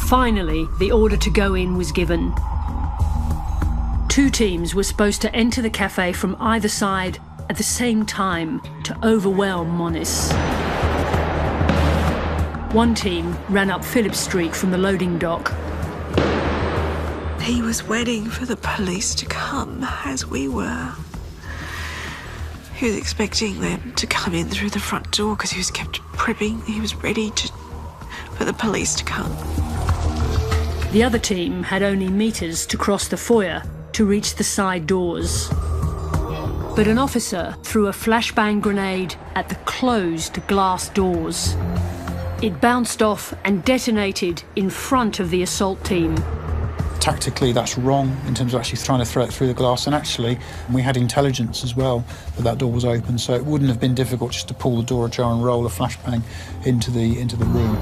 Finally, the order to go in was given. 2 teams were supposed to enter the cafe from either side at the same time to overwhelm Moniz. One team ran up Phillip Street from the loading dock. He was waiting for the police to come, as we were. He was expecting them to come in through the front door because he was kept prepping. He was ready for the police to come. The other team had only meters to cross the foyer to reach the side doors. But an officer threw a flashbang grenade at the closed glass doors. It bounced off and detonated in front of the assault team. Tactically, that's wrong in terms of actually trying to throw it through the glass, and actually we had intelligence as well that door was open, so it wouldn't have been difficult just to pull the door ajar and roll a flashbang into the room.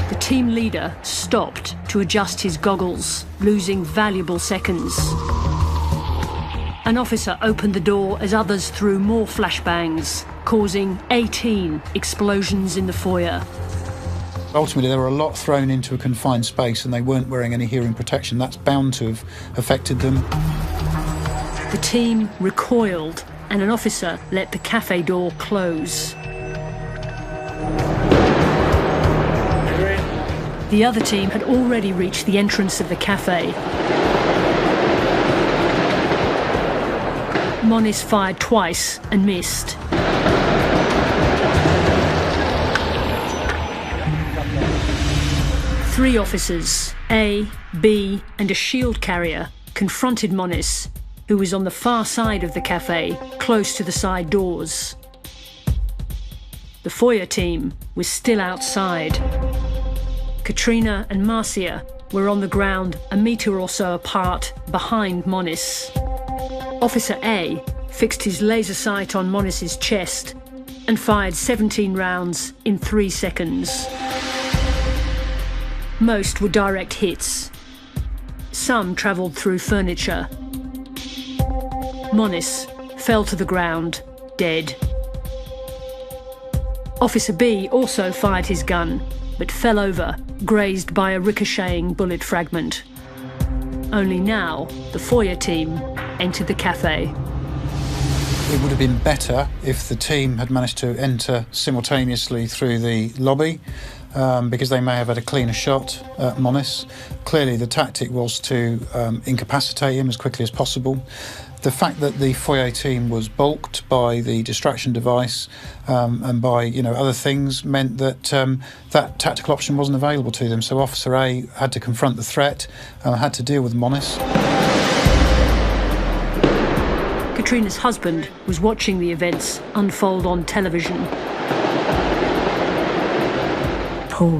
The team leader stopped to adjust his goggles, losing valuable seconds. An officer opened the door as others threw more flashbangs, causing 18 explosions in the foyer. Ultimately, there were a lot thrown into a confined space and they weren't wearing any hearing protection. That's bound to have affected them. The team recoiled and an officer let the cafe door close. The other team had already reached the entrance of the cafe. Moniz fired twice and missed. Three officers, A, B and a shield carrier, confronted Moniz, who was on the far side of the cafe, close to the side doors. The foyer team was still outside. Katrina and Marcia were on the ground a metre or so apart behind Moniz. Officer A fixed his laser sight on Moniz's chest and fired 17 rounds in 3 seconds. Most were direct hits. Some travelled through furniture. Moniz fell to the ground, dead. Officer B also fired his gun, but fell over, grazed by a ricocheting bullet fragment. Only now, the foyer team entered the cafe. It would have been better if the team had managed to enter simultaneously through the lobby, because they may have had a cleaner shot at Moniz. Clearly, the tactic was to incapacitate him as quickly as possible. The fact that the foyer team was balked by the distraction device and by other things meant that that tactical option wasn't available to them. So Officer A had to confront the threat, had to deal with Moniz. Katrina's husband was watching the events unfold on television. Paul